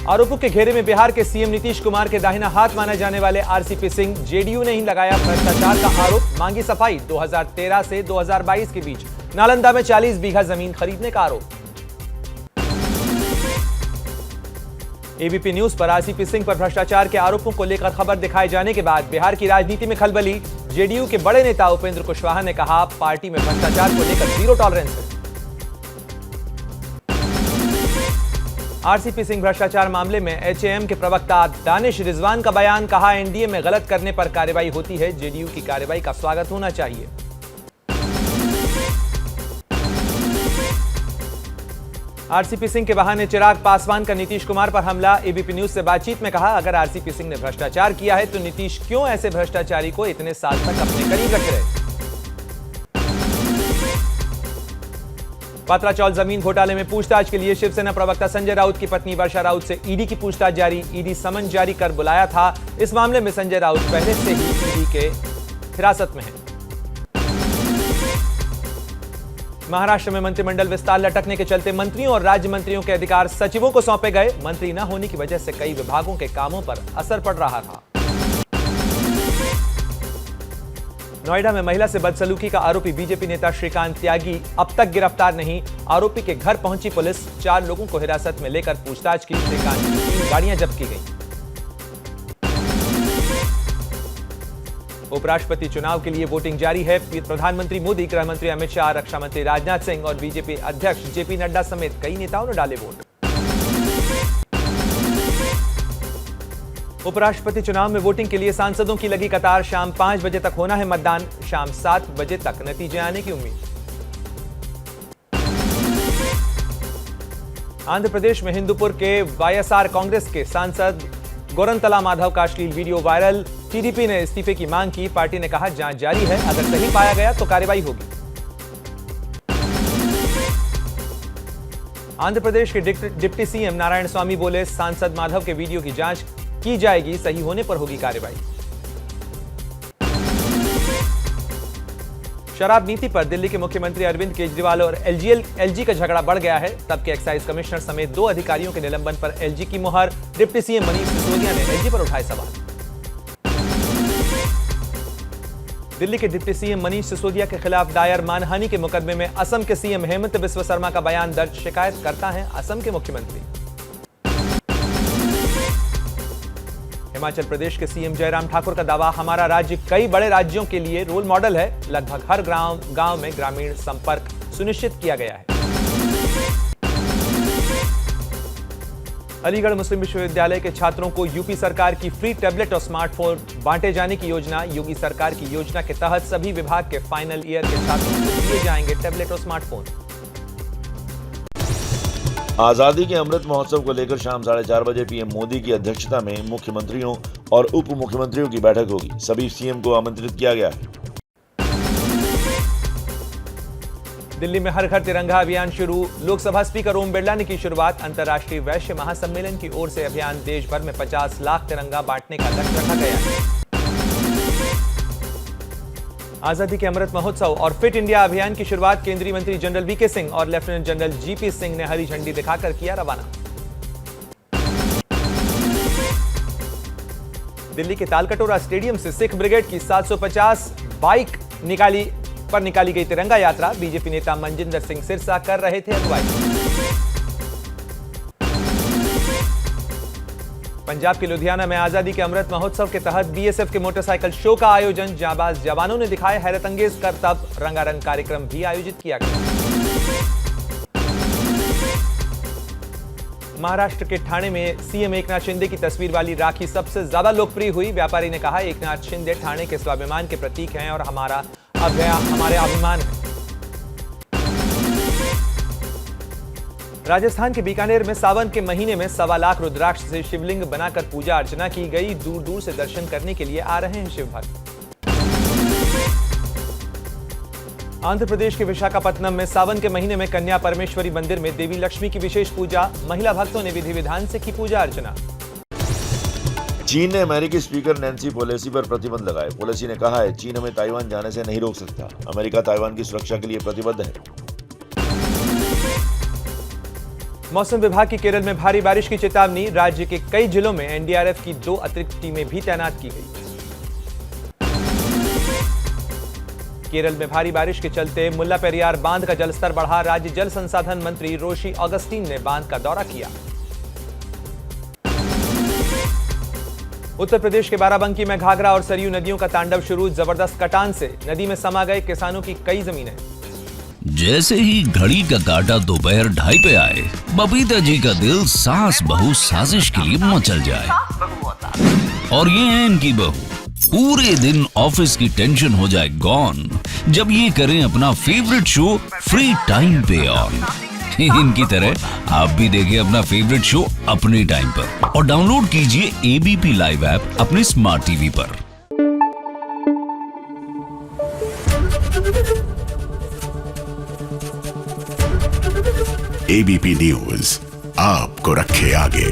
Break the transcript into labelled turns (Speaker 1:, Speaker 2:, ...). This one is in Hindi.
Speaker 1: आरोपों के घेरे में बिहार के सीएम नीतीश कुमार के दाहिना हाथ माने जाने वाले आरसीपी सिंह जेडीयू ने ही लगाया भ्रष्टाचार का आरोप, मांगी सफाई। 2013 से 2022 के बीच नालंदा में 40 बीघा जमीन खरीदने का आरोप। एबीपी न्यूज पर आरसीपी सिंह पर भ्रष्टाचार के आरोपों को लेकर खबर दिखाए जाने के बाद बिहार की राजनीति में खलबली। जेडीयू के बड़े नेता उपेंद्र कुशवाहा ने कहा, पार्टी में भ्रष्टाचार को लेकर जीरो टॉलरेंस है। आरसीपी सिंह भ्रष्टाचार मामले में एचएएम के प्रवक्ता दानिश रिजवान का बयान, कहा एनडीए में गलत करने पर कार्रवाई होती है, जेडीयू की कार्रवाई का स्वागत होना चाहिए। आरसीपी सिंह के बहाने चिराग पासवान का नीतीश कुमार पर हमला। एबीपी न्यूज से बातचीत में कहा, अगर आरसीपी सिंह ने भ्रष्टाचार किया है तो नीतीश क्यों ऐसे भ्रष्टाचारी को इतने साल तक अपने करीब रख रहे। पात्राचौल जमीन घोटाले में पूछताछ के लिए शिवसेना प्रवक्ता संजय राउत की पत्नी वर्षा राउत से ईडी की पूछताछ जारी। ईडी समन जारी कर बुलाया था। इस मामले में संजय राउत पहले से ही ईडी के हिरासत में है। महाराष्ट्र में मंत्रिमंडल विस्तार लटकने के चलते मंत्रियों और राज्य मंत्रियों के अधिकार सचिवों को सौंपे गए। मंत्री न होने की वजह से कई विभागों के कामों पर असर पड़ रहा था। नोएडा में महिला से बदसलूकी का आरोपी बीजेपी नेता श्रीकांत त्यागी अब तक गिरफ्तार नहीं। आरोपी के घर पहुंची पुलिस, 4 लोगों को हिरासत में लेकर पूछताछ की। श्रीकांत की 3 गाड़ियां जब्त की गई। उपराष्ट्रपति चुनाव के लिए वोटिंग जारी है। प्रधानमंत्री मोदी, गृह मंत्री अमित शाह, रक्षा मंत्री राजनाथ सिंह और बीजेपी अध्यक्ष जेपी नड्डा समेत कई नेताओं ने डाले वोट। उपराष्ट्रपति चुनाव में वोटिंग के लिए सांसदों की लगी कतार। शाम 5 बजे तक होना है मतदान। शाम 7 बजे तक नतीजे आने की उम्मीद। आंध्र प्रदेश में हिंदूपुर के वाईएसआर कांग्रेस के सांसद गोरंतला माधव का अश्लील वीडियो वायरल। टीडीपी ने इस्तीफे की मांग की। पार्टी ने कहा, जांच जारी है, अगर सही पाया गया तो कार्रवाई होगी। आंध्र प्रदेश के डिप्टी सीएम नारायण स्वामी बोले, सांसद माधव के वीडियो की जांच की जाएगी, सही होने पर होगी कार्रवाई। शराब नीति पर दिल्ली के मुख्यमंत्री अरविंद केजरीवाल और एलजी का झगड़ा बढ़ गया है। तब के एक्साइज कमिश्नर समेत 2 अधिकारियों के निलंबन पर एलजी की मुहर। डिप्टी सीएम मनीष सिसोदिया ने एलजी पर उठाए सवाल। दिल्ली के डिप्टी सीएम मनीष सिसोदिया के खिलाफ दायर मानहानि के मुकदमे में असम के सीएम हेमंत बिस्व शर्मा का बयान दर्ज। शिकायत करता है असम के मुख्यमंत्री। हिमाचल प्रदेश के सीएम जयराम ठाकुर का दावा, हमारा राज्य कई बड़े राज्यों के लिए रोल मॉडल है। लगभग हर गांव में ग्रामीण संपर्क सुनिश्चित किया गया है। अलीगढ़ मुस्लिम विश्वविद्यालय के छात्रों को यूपी सरकार की फ्री टैबलेट और स्मार्टफोन बांटे जाने की योजना। योगी सरकार की योजना के तहत सभी विभाग के फाइनल ईयर के छात्रों को दिए जाएंगे टैबलेट और स्मार्टफोन।
Speaker 2: आजादी के अमृत महोत्सव को लेकर शाम 4:30 बजे पीएम मोदी की अध्यक्षता में मुख्यमंत्रियों और उप मुख्यमंत्रियों की बैठक होगी। सभी सीएम को आमंत्रित किया गया है।
Speaker 1: दिल्ली में हर घर तिरंगा अभियान शुरू। लोकसभा स्पीकर ओम बिरला ने की शुरुआत। अंतर्राष्ट्रीय वैश्य महासम्मेलन की ओर से अभियान देश भर में 50 लाख तिरंगा बांटने का लक्ष्य रखा गया है। आजादी के अमृत महोत्सव और फिट इंडिया अभियान की शुरुआत केंद्रीय मंत्री जनरल वीके सिंह और लेफ्टिनेंट जनरल जीपी सिंह ने हरी झंडी दिखाकर किया रवाना। दिल्ली के तालकटोरा स्टेडियम से सिख ब्रिगेड की 750 बाइक निकाली गई तिरंगा यात्रा। बीजेपी नेता मनजिंदर सिंह सिरसा कर रहे थे अगुवाई। पंजाब के लुधियाना में आजादी के अमृत महोत्सव के तहत बीएसएफ के मोटरसाइकिल शो का आयोजन। जांबाज जवानों ने दिखाए हैरतअंगेज करतब। रंगारंग कार्यक्रम भी आयोजित किया गया। महाराष्ट्र के ठाणे में सीएम एकनाथ शिंदे की तस्वीर वाली राखी सबसे ज्यादा लोकप्रिय हुई। व्यापारी ने कहा, एकनाथ शिंदे ठाणे के स्वाभिमान के प्रतीक हैं और हमारे अभिमान है। राजस्थान के बीकानेर में सावन के महीने में 1.25 लाख रुद्राक्ष से शिवलिंग बनाकर पूजा अर्चना की गई। दूर दूर से दर्शन करने के लिए आ रहे हैं शिव भक्त। आंध्र प्रदेश के विशाखापत्तनम में सावन के महीने में कन्या परमेश्वरी मंदिर में देवी लक्ष्मी की विशेष पूजा। महिला भक्तों ने विधि विधान से की पूजा अर्चना।
Speaker 2: चीन ने अमेरिकी स्पीकर नैन्सी पेलोसी पर प्रतिबंध लगाए। पेलोसी ने कहा है, चीन हमें ताइवान जाने से नहीं रोक सकता। अमेरिका ताइवान की सुरक्षा के लिए प्रतिबद्ध है।
Speaker 1: मौसम विभाग की केरल में भारी बारिश की चेतावनी, राज्य के कई जिलों में एनडीआरएफ की 2 अतिरिक्त टीमें भी तैनात की गई। केरल में भारी बारिश के चलते मुल्ला पेरियार बांध का जलस्तर बढ़ा, राज्य जल संसाधन मंत्री रोशी ऑगस्टीन ने बांध का दौरा किया। उत्तर प्रदेश के बाराबंकी में घाघरा और सरयू नदियों का तांडव शुरू, जबरदस्त कटान से नदी में समा गए किसानों की कई जमीनें।
Speaker 3: जैसे ही घड़ी का काटा दोपहर 2:30 पे आए, बबीता जी का दिल सास बहू साजिश के लिए मचल जाए। और ये है इनकी बहू, पूरे दिन ऑफिस की टेंशन हो जाए गॉन जब ये करें अपना फेवरेट शो फ्री टाइम पे ऑन। इनकी तरह आप भी देखिए अपना फेवरेट शो अपने टाइम पर और डाउनलोड कीजिए एबीपी लाइव ऐप अपने स्मार्ट टीवी पर।
Speaker 4: एबीपी न्यूज आपको रखे आगे।